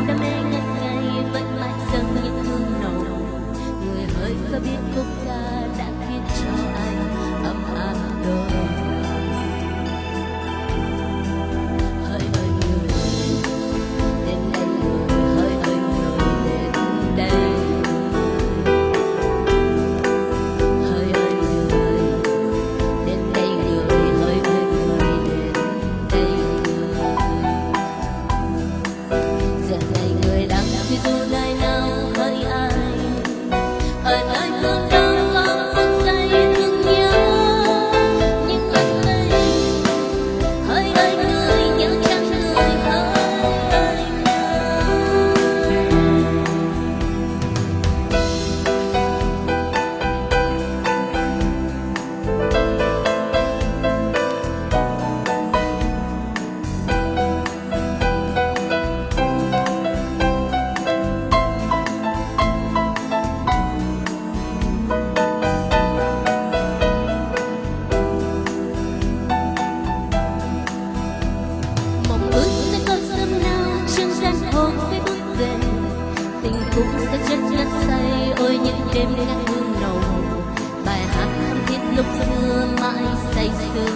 đam mê ngất ngây vẫn mãi dâng những hương nồng. Người hỡi có biết khúc ca đã khiến cho anh ấm áp đôi. Hỡi ơi người đến đây, người hỡi ơi người đến đây. Hỡi ơi người đến đây, người hỡi ơi người đến đây. Giờ này người đang thì dù ngày nào hỡi anh ở nơi phương đông có một giây thương nhớ. Nhưng lần này hỡi ơi người nhớ chăng người hỡi mộng ước sẽ có sớm nào chương gian hôm với bước về. Tình cũng sẽ chất ngất say ôi những đêm ngày hương nồng. Bài hát thắm thiết lúc xưa mãi say sưa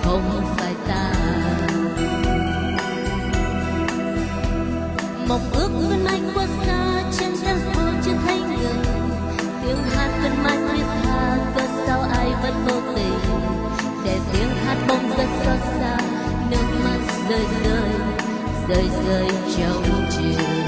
không phải ta. Mộng ước vẫn mãi quá xa trên giang hồ chưa thấy người. Tiếng hát vẫn mãi thiết tha cớ sao ai vẫn vô tình. Để tiếng hát bỗng rất xót xa nước mắt rơi rơi rơi rơi trong chiều.